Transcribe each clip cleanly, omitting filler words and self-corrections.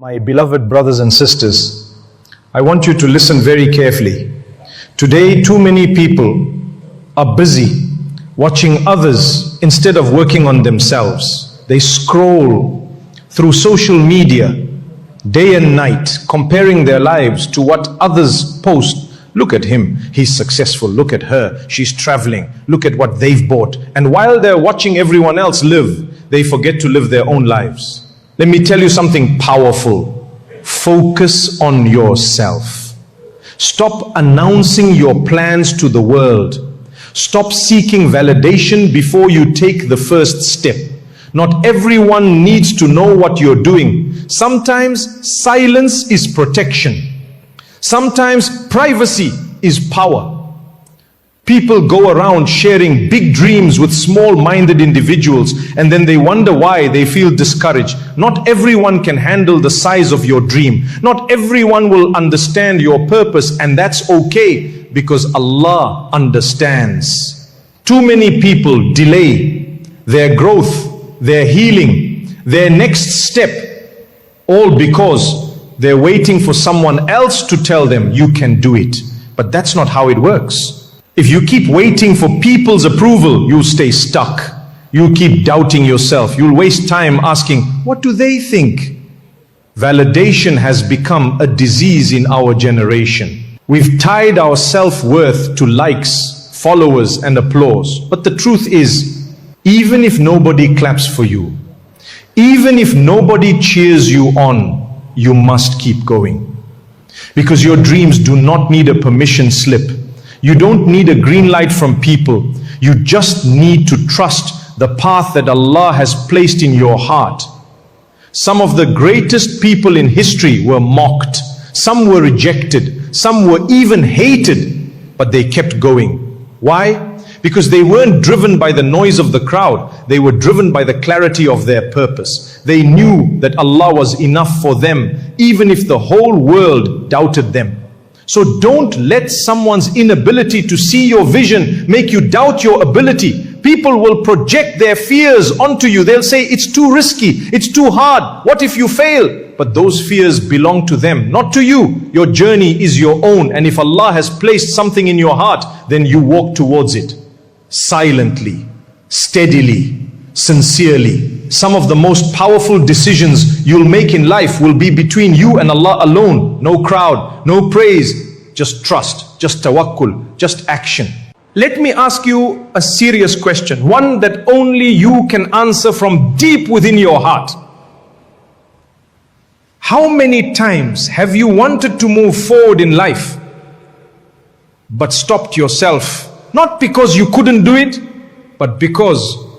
My beloved brothers and sisters, I want you to listen very carefully. Today, too many people are busy watching others instead of working on themselves. They scroll through social media day and night, comparing their lives to what others post. Look at him, he's successful. Look at her, she's traveling. Look at what they've bought. And while they're watching everyone else live, they forget to live their own lives. Let me tell you something powerful. Focus on yourself. Stop announcing your plans to the world. Stop seeking validation before you take the first step. Not everyone needs to know what you're doing. Sometimes silence is protection. Sometimes privacy is power. People go around sharing big dreams with small-minded individuals, and then they wonder why they feel discouraged. Not everyone can handle the size of your dream. Not everyone will understand your purpose, and that's okay, because Allah understands. Too many people delay their growth, their healing, their next step, all because they're waiting for someone else to tell them you can do it. But that's not how it works. If you keep waiting for people's approval, you'll stay stuck. You'll keep doubting yourself. You'll waste time asking, what do they think? Validation has become a disease in our generation. We've tied our self-worth to likes, followers, and applause. But the truth is, even if nobody claps for you, even if nobody cheers you on, you must keep going. Because your dreams do not need a permission slip. You don't need a green light from people. You just need to trust the path that Allah has placed in your heart. Some of the greatest people in history were mocked. Some were rejected. Some were even hated. But they kept going. Why? Because they weren't driven by the noise of the crowd. They were driven by the clarity of their purpose. They knew that Allah was enough for them, even if the whole world doubted them. So don't let someone's inability to see your vision make you doubt your ability. People will project their fears onto you. They'll say, it's too risky, it's too hard, what if you fail? But those fears belong to them, not to you. Your journey is your own, and if Allah has placed something in your heart, then you walk towards it. Silently, steadily, sincerely. Some of the most powerful decisions you'll make in life will be between you and Allah alone. No crowd, no praise, just trust, just tawakkul, just action. Let me ask you a serious question, one that only you can answer from deep within your heart. How many times have you wanted to move forward in life, but stopped yourself? Not because you couldn't do it, but because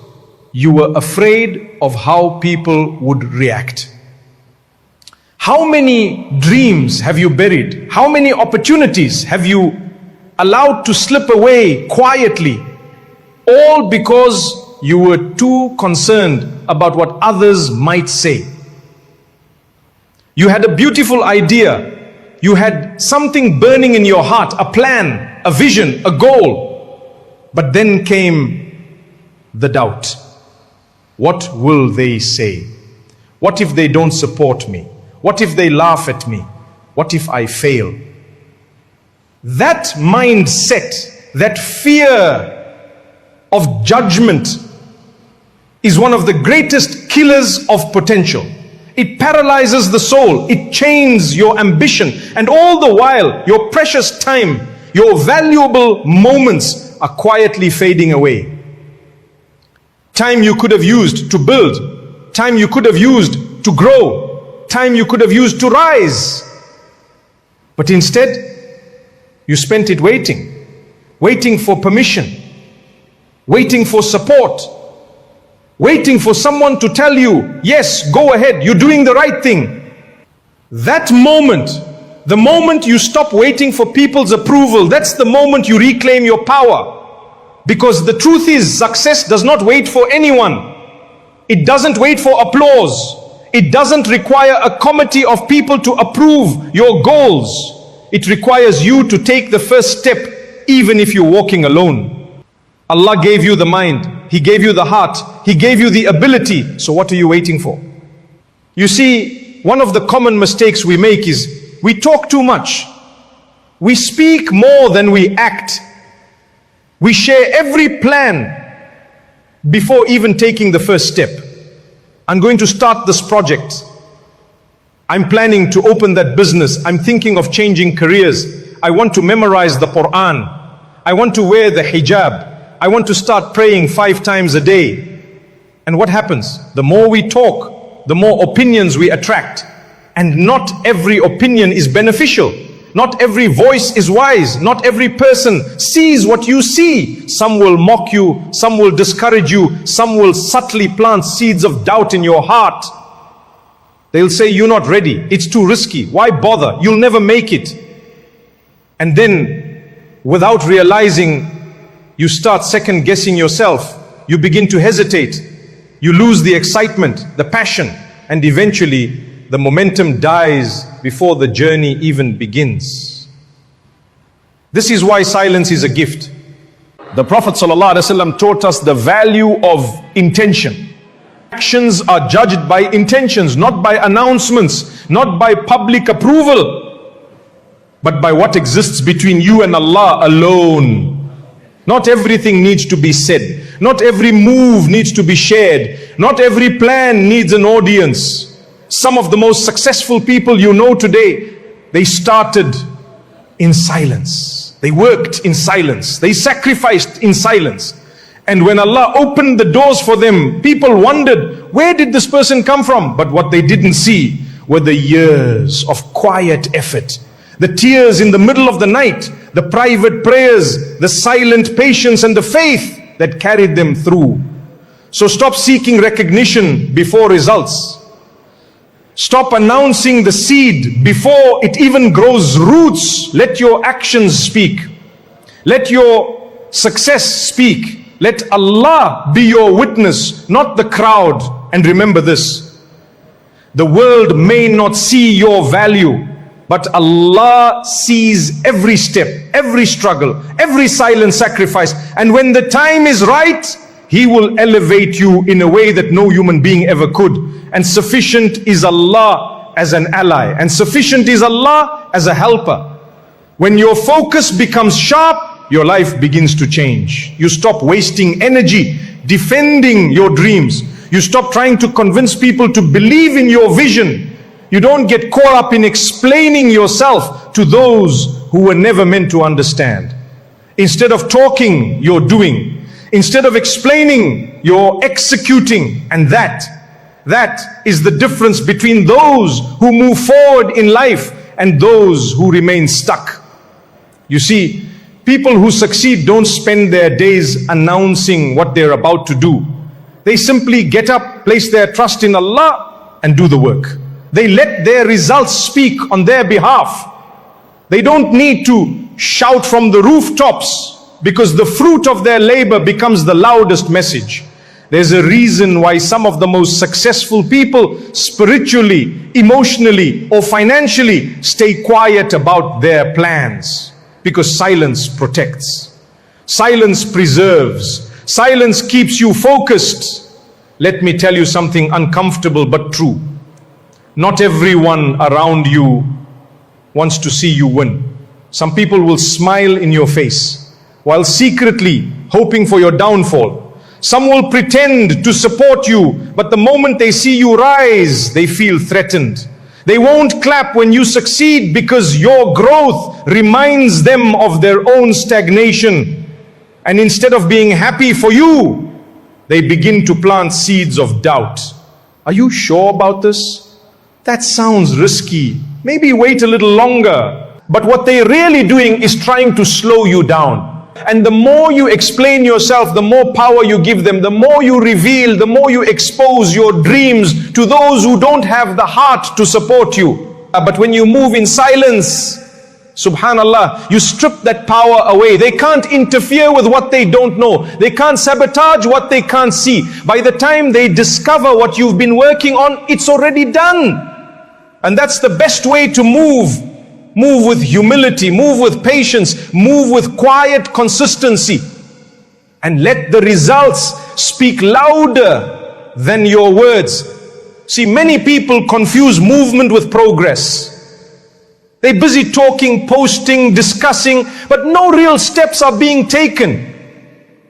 you were afraid of how people would react. How many dreams have you buried? How many opportunities have you allowed to slip away quietly? All because you were too concerned about what others might say. You had a beautiful idea. You had something burning in your heart, a plan, a vision, a goal. But then came the doubt. What will they say? What if they don't support me? What if they laugh at me? What if I fail? That mindset, that fear of judgment is one of the greatest killers of potential. It paralyzes the soul. It chains your ambition. And all the while, your precious time, your valuable moments are quietly fading away. Time you could have used to build, time you could have used to grow, time you could have used to rise. But instead, you spent it waiting for permission, waiting for support, waiting for someone to tell you, yes, go ahead, you're doing the right thing. That moment, the moment you stop waiting for people's approval, that's the moment you reclaim your power. Because the truth is, success does not wait for anyone. It doesn't wait for applause. It doesn't require a committee of people to approve your goals. It requires you to take the first step, even if you're walking alone. Allah gave you the mind. He gave you the heart. He gave you the ability. So what are you waiting for? You see, one of the common mistakes we make is we talk too much. We speak more than we act. We share every plan before even taking the first step. I'm going to start this project. I'm planning to open that business. I'm thinking of changing careers. I want to memorize the Quran. I want to wear the hijab. I want to start praying 5 times a day. And what happens? The more we talk, the more opinions we attract. And not every opinion is beneficial. Not every voice is wise. Not every person sees what you see. Some will mock you. Some will discourage you. Some will subtly plant seeds of doubt in your heart. They'll say, you're not ready. It's too risky. Why bother? You'll never make it. And then, without realizing, you start second guessing yourself. You begin to hesitate. You lose the excitement, the passion, and eventually the momentum dies before the journey even begins. This is why silence is a gift. The Prophet ﷺ taught us the value of intention. Actions are judged by intentions, not by announcements, not by public approval, but by what exists between you and Allah alone. Not everything needs to be said. Not every move needs to be shared. Not every plan needs an audience. Some of the most successful people you know today, they started in silence. They worked in silence. They sacrificed in silence. And when Allah opened the doors for them, people wondered, where did this person come from? But what they didn't see were the years of quiet effort, the tears in the middle of the night, the private prayers, the silent patience and the faith that carried them through. So stop seeking recognition before results. Stop announcing the seed before it even grows roots. Let your actions speak. Let your success speak. Let Allah be your witness, not the crowd. And remember this, the world may not see your value, but Allah sees every step, every struggle, every silent sacrifice. And when the time is right, He will elevate you in a way that no human being ever could. And sufficient is Allah as an ally, and sufficient is Allah as a helper. When your focus becomes sharp, your life begins to change. You stop wasting energy defending your dreams. You stop trying to convince people to believe in your vision. You don't get caught up in explaining yourself to those who were never meant to understand. Instead of talking, you're doing. Instead of explaining, you're executing. And that is the difference between those who move forward in life and those who remain stuck. You see, people who succeed don't spend their days announcing what they're about to do. They simply get up, place their trust in Allah, and do the work. They let their results speak on their behalf. They don't need to shout from the rooftops, because the fruit of their labor becomes the loudest message. There's a reason why some of the most successful people, spiritually, emotionally, or financially, stay quiet about their plans. Because silence protects. Silence preserves. Silence keeps you focused. Let me tell you something uncomfortable but true. Not everyone around you wants to see you win. Some people will smile in your face while secretly hoping for your downfall. Some will pretend to support you, but the moment they see you rise, they feel threatened. They won't clap when you succeed because your growth reminds them of their own stagnation. And instead of being happy for you, they begin to plant seeds of doubt. Are you sure about this? That sounds risky. Maybe wait a little longer. But what they're really doing is trying to slow you down. And the more you explain yourself, the more power you give them, the more you reveal, the more you expose your dreams to those who don't have the heart to support you. But when you move in silence, subhanallah, you strip that power away. They can't interfere with what they don't know. They can't sabotage what they can't see. By the time they discover what you've been working on, it's already done. And that's the best way to move. Move with humility, move with patience, move with quiet consistency. And let the results speak louder than your words. See, many people confuse movement with progress. They're busy talking, posting, discussing, but no real steps are being taken.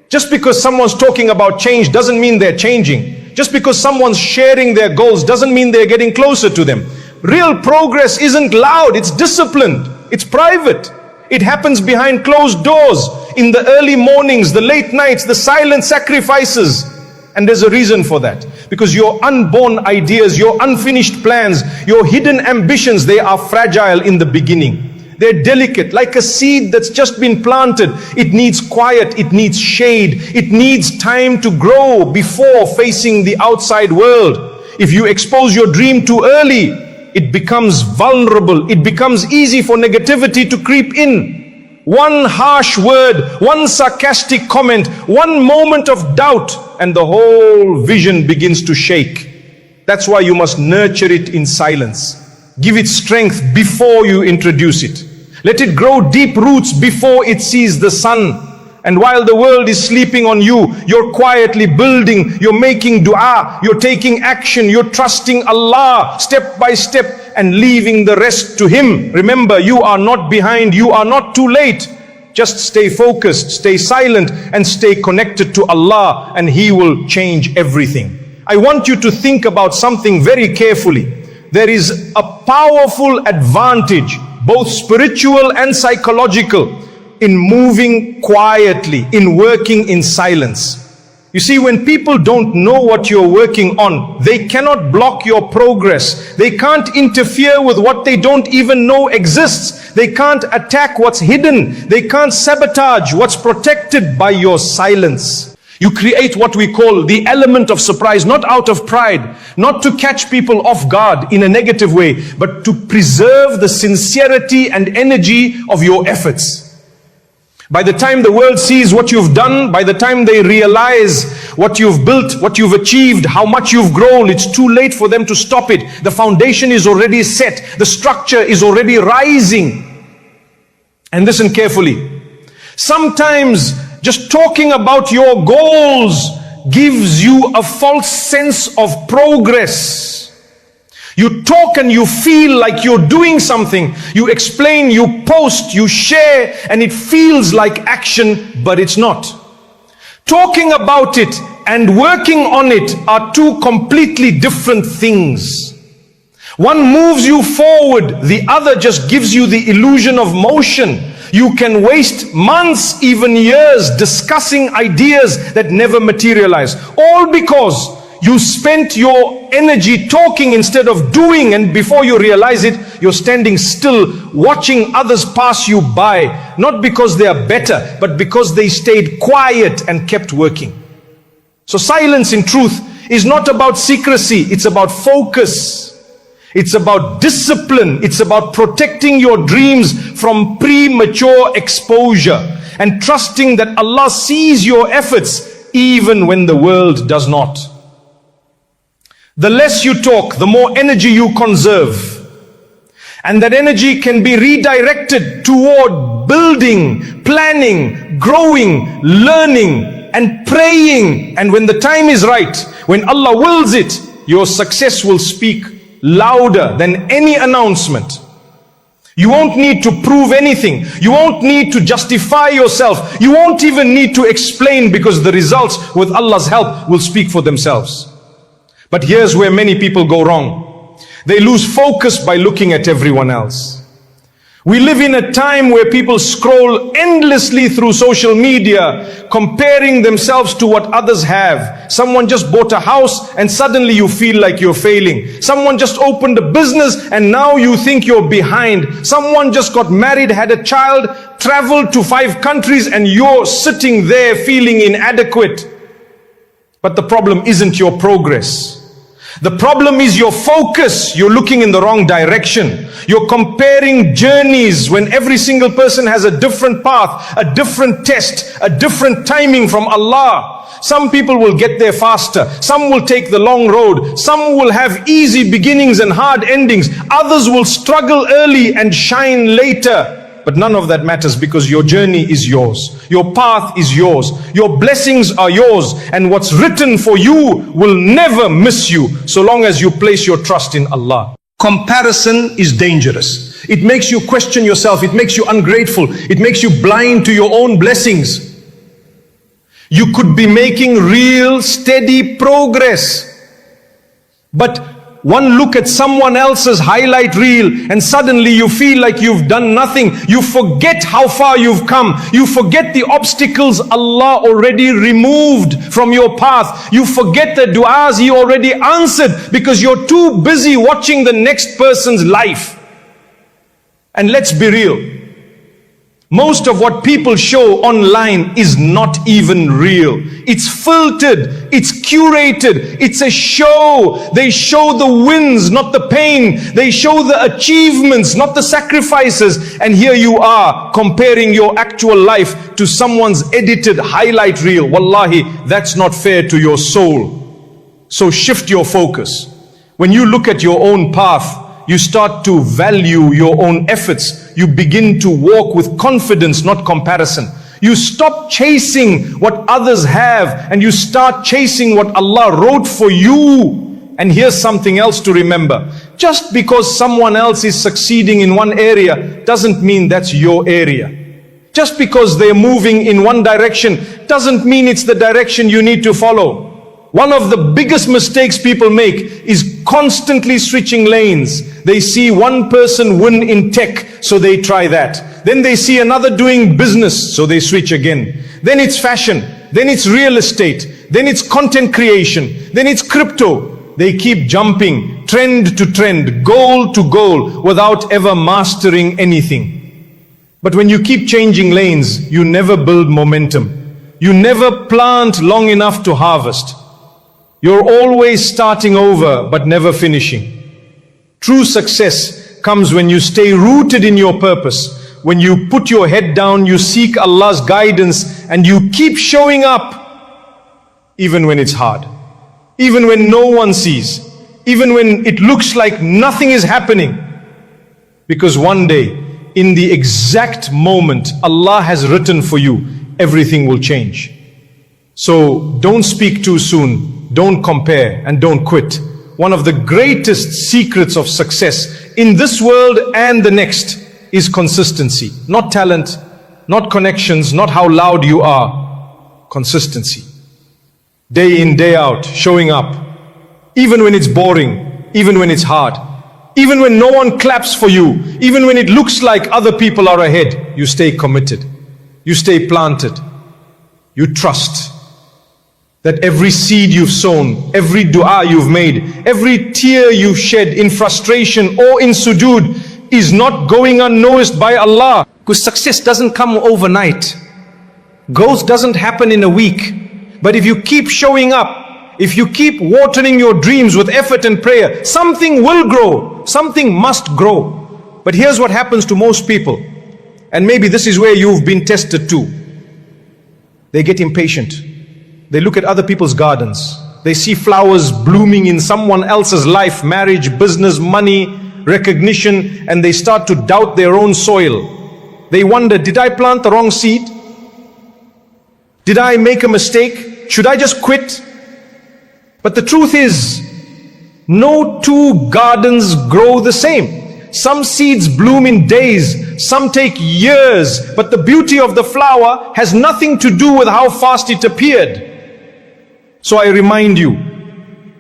Just because someone's talking about change doesn't mean they're changing. Just because someone's sharing their goals doesn't mean they're getting closer to them. Real progress isn't loud, it's disciplined, it's private. It happens behind closed doors, in the early mornings, the late nights, the silent sacrifices. And there's a reason for that. Because your unborn ideas, your unfinished plans, your hidden ambitions, they are fragile in the beginning. They're delicate, like a seed that's just been planted. It needs quiet, it needs shade, it needs time to grow before facing the outside world. If you expose your dream too early, it becomes vulnerable. It becomes easy for negativity to creep in. One harsh word, one sarcastic comment, one moment of doubt, and the whole vision begins to shake. That's why you must nurture it in silence. Give it strength before you introduce it. Let it grow deep roots before it sees the sun. And while the world is sleeping on you, you're quietly building, you're making dua, you're taking action, you're trusting Allah step by step and leaving the rest to Him. Remember, you are not behind, you are not too late. Just stay focused, stay silent, and stay connected to Allah, and He will change everything. I want you to think about something very carefully. There is a powerful advantage, both spiritual and psychological, in moving quietly, in working in silence. You see, when people don't know what you're working on, they cannot block your progress. They can't interfere with what they don't even know exists. They can't attack what's hidden. They can't sabotage what's protected by your silence. You create what we call the element of surprise, not out of pride, not to catch people off guard in a negative way, but to preserve the sincerity and energy of your efforts. By the time the world sees what you've done, by the time they realize what you've built, what you've achieved, how much you've grown, it's too late for them to stop it. The foundation is already set. The structure is already rising. And listen carefully. Sometimes just talking about your goals gives you a false sense of progress. You talk and you feel like you're doing something. You explain, you post, you share, and it feels like action, but it's not. Talking about it and working on it are two completely different things. One moves you forward, the other just gives you the illusion of motion. You can waste months, even years, discussing ideas that never materialize, all because you spent your energy talking instead of doing, and before you realize it, you're standing still watching others pass you by, not because they are better, but because they stayed quiet and kept working. So silence, in truth, is not about secrecy, it's about focus. It's about discipline. It's about protecting your dreams from premature exposure and trusting that Allah sees your efforts even when the world does not. The less you talk, the more energy you conserve. And that energy can be redirected toward building, planning, growing, learning, and praying. And when the time is right, when Allah wills it, your success will speak louder than any announcement. You won't need to prove anything. You won't need to justify yourself. You won't even need to explain, because the results, with Allah's help, will speak for themselves. But here's where many people go wrong. They lose focus by looking at everyone else. We live in a time where people scroll endlessly through social media, comparing themselves to what others have. Someone just bought a house and suddenly you feel like you're failing. Someone just opened a business and now you think you're behind. Someone just got married, had a child, traveled to 5 countries, and you're sitting there feeling inadequate. But the problem isn't your progress. The problem is your focus. You're looking in the wrong direction. You're comparing journeys when every single person has a different path, a different test, a different timing from Allah. Some people will get there faster. Some will take the long road. Some will have easy beginnings and hard endings. Others will struggle early and shine later. But none of that matters, because your journey is yours. Your path is yours. Your blessings are yours. And what's written for you will never miss you, so long as you place your trust in Allah. Comparison is dangerous. It makes you question yourself. It makes you ungrateful. It makes you blind to your own blessings. You could be making real, steady progress. But one look at someone else's highlight reel and suddenly you feel like you've done nothing. You forget how far you've come. You forget the obstacles Allah already removed from your path. You forget the du'as He already answered, because you're too busy watching the next person's life. And let's be real. Most of what people show online is not even real. It's filtered, it's curated, it's a show. They show the wins, not the pain. They show the achievements, not the sacrifices. And here you are comparing your actual life to someone's edited highlight reel. Wallahi, that's not fair to your soul. So shift your focus. When you look at your own path, you start to value your own efforts. You begin to walk with confidence, not comparison. You stop chasing what others have and you start chasing what Allah wrote for you. And here's something else to remember. Just because someone else is succeeding in one area doesn't mean that's your area. Just because they're moving in one direction doesn't mean it's the direction you need to follow. One of the biggest mistakes people make is constantly switching lanes. They see one person win in tech, so they try that. Then they see another doing business, so they switch again. Then it's fashion, then it's real estate, then it's content creation, then it's crypto. They keep jumping trend to trend, goal to goal, without ever mastering anything. But when you keep changing lanes, you never build momentum. You never plant long enough to harvest. You're always starting over, but never finishing. True success comes when you stay rooted in your purpose. When you put your head down, you seek Allah's guidance, and you keep showing up, even when it's hard, even when no one sees, even when it looks like nothing is happening. Because one day, in the exact moment Allah has written for you, everything will change. So don't speak too soon. Don't compare and don't quit. One of the greatest secrets of success in this world and the next is consistency. Not talent, not connections, not how loud you are. Consistency. Day in, day out, showing up. Even when it's boring, even when it's hard, even when no one claps for you, even when it looks like other people are ahead, you stay committed. You stay planted. You trust that every seed you've sown, every dua you've made, every tear you've shed in frustration or in sujood is not going unnoticed by Allah. Because success doesn't come overnight. Growth doesn't happen in a week. But if you keep showing up, if you keep watering your dreams with effort and prayer, something will grow. Something must grow. But here's what happens to most people. And maybe this is where you've been tested too. They get impatient. They look at other people's gardens. They see flowers blooming in someone else's life, marriage, business, money, recognition, and they start to doubt their own soil. They wonder, did I plant the wrong seed? Did I make a mistake? Should I just quit? But the truth is, no two gardens grow the same. Some seeds bloom in days, some take years, but the beauty of the flower has nothing to do with how fast it appeared. So I remind you,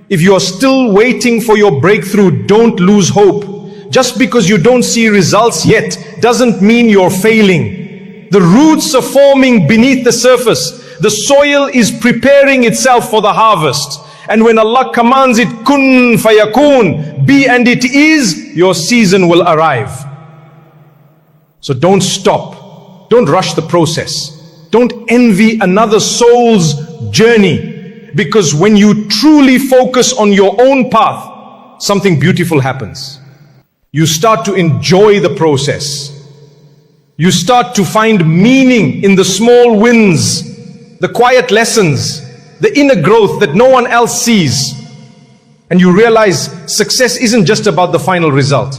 if you are still waiting for your breakthrough, don't lose hope. Just because you don't see results yet doesn't mean you're failing. The roots are forming beneath the surface. The soil is preparing itself for the harvest. And when Allah commands it, kun fayakun, be and it is, your season will arrive. So don't stop. Don't rush the process. Don't envy another soul's journey. Because when you truly focus on your own path, something beautiful happens. You start to enjoy the process. You start to find meaning in the small wins, the quiet lessons, the inner growth that no one else sees. And you realize success isn't just about the final result.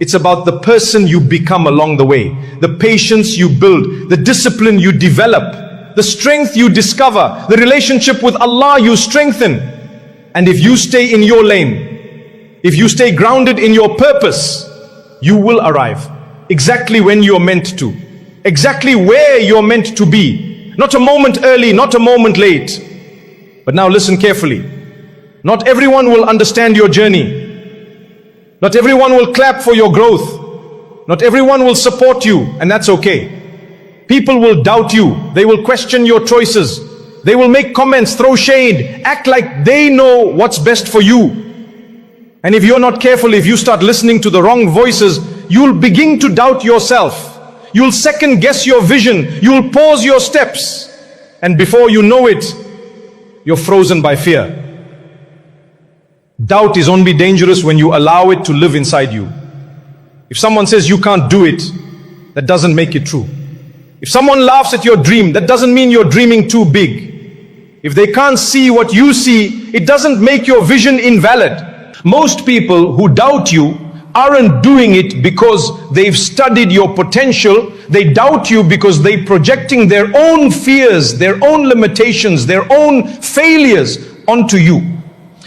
It's about the person you become along the way, the patience you build, the discipline you develop, the strength you discover, the relationship with Allah you strengthen. And if you stay in your lane, if you stay grounded in your purpose, you will arrive exactly when you're meant to, exactly where you're meant to be. Not a moment early, not a moment late. But now listen carefully. Not everyone will understand your journey. Not everyone will clap for your growth. Not everyone will support you, and that's okay. People will doubt you. They will question your choices. They will make comments, throw shade, act like they know what's best for you. And if you're not careful, if you start listening to the wrong voices, you'll begin to doubt yourself. You'll second guess your vision. You'll pause your steps. And before you know it, you're frozen by fear. Doubt is only dangerous when you allow it to live inside you. If someone says you can't do it, that doesn't make it true. If someone laughs at your dream, that doesn't mean you're dreaming too big. If they can't see what you see, it doesn't make your vision invalid. Most people who doubt you aren't doing it because they've studied your potential. They doubt you because they're projecting their own fears, their own limitations, their own failures onto you.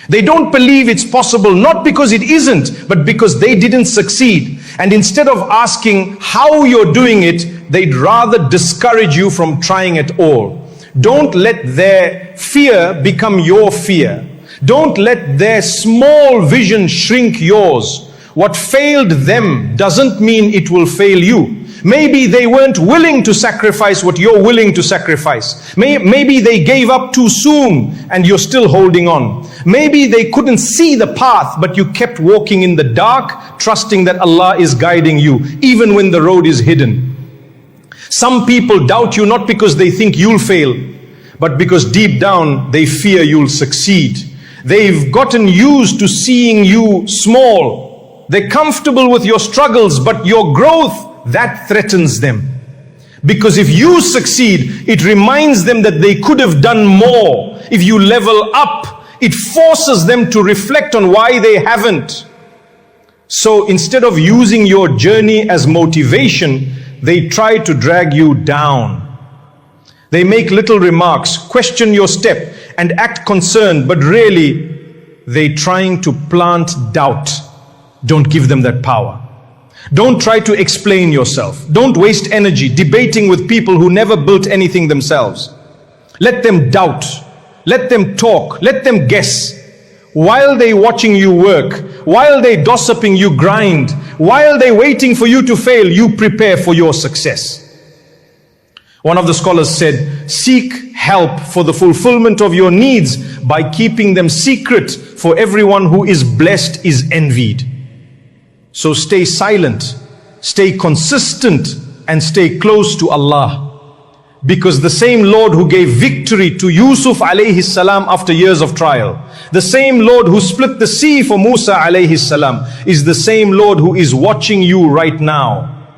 They don't believe it's possible, not because it isn't, but because they didn't succeed. And instead of asking how you're doing it, they'd rather discourage you from trying at all. Don't let their fear become your fear. Don't let their small vision shrink yours. What failed them doesn't mean it will fail you. Maybe they weren't willing to sacrifice what you're willing to sacrifice. Maybe they gave up too soon and you're still holding on. Maybe they couldn't see the path, but you kept walking in the dark, trusting that Allah is guiding you, even when the road is hidden. Some people doubt you not because they think you'll fail, but because deep down they fear you'll succeed. They've gotten used to seeing you small. They're comfortable with your struggles, but your growth, that threatens them. Because if you succeed, it reminds them that they could have done more. If you level up, it forces them to reflect on why they haven't. So instead of using your journey as motivation, they try to drag you down. They make little remarks, question your step, and act concerned, but really, they're trying to plant doubt. Don't give them that power. Don't try to explain yourself. Don't waste energy debating with people who never built anything themselves. Let them doubt. Let them talk. Let them guess. While they're watching you work, while they're gossiping you grind, while they're waiting for you to fail, you prepare for your success. One of the scholars said, seek help for the fulfillment of your needs by keeping them secret, for everyone who is blessed is envied. So stay silent, stay consistent, and stay close to Allah. Because the same Lord who gave victory to Yusuf alayhi salam after years of trial, the same Lord who split the sea for Musa alayhi salam, is the same Lord who is watching you right now.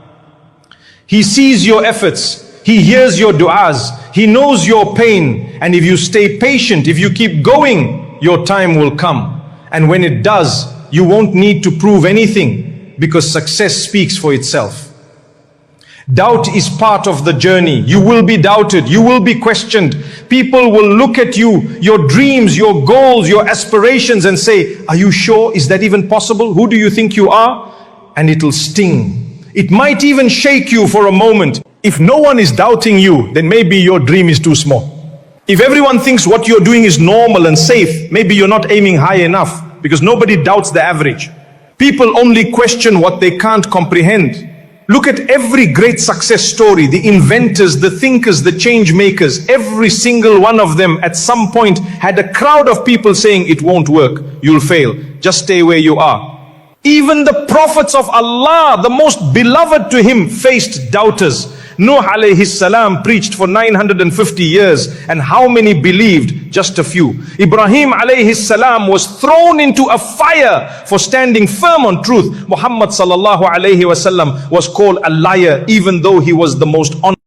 He sees your efforts, He hears your du'as, He knows your pain, and if you stay patient, if you keep going, your time will come. And when it does, you won't need to prove anything, because success speaks for itself. Doubt is part of the journey. You will be doubted, you will be questioned. People will look at you, your dreams, your goals, your aspirations, and say, are you sure? Is that even possible? Who do you think you are? And it'll sting. It might even shake you for a moment. If no one is doubting you, then maybe your dream is too small. If everyone thinks what you're doing is normal and safe, maybe you're not aiming high enough, because nobody doubts the average. People only question what they can't comprehend. Look at every great success story, the inventors, the thinkers, the change makers. Every single one of them at some point had a crowd of people saying, it won't work, you'll fail, just stay where you are. Even the prophets of Allah, the most beloved to Him, faced doubters. Nuh alayhi salam preached for 950 years, and how many believed? Just a few. Ibrahim alayhi salam was thrown into a fire for standing firm on truth. Muhammad sallallahu alayhi wasallam was called a liar, even though he was the most honest.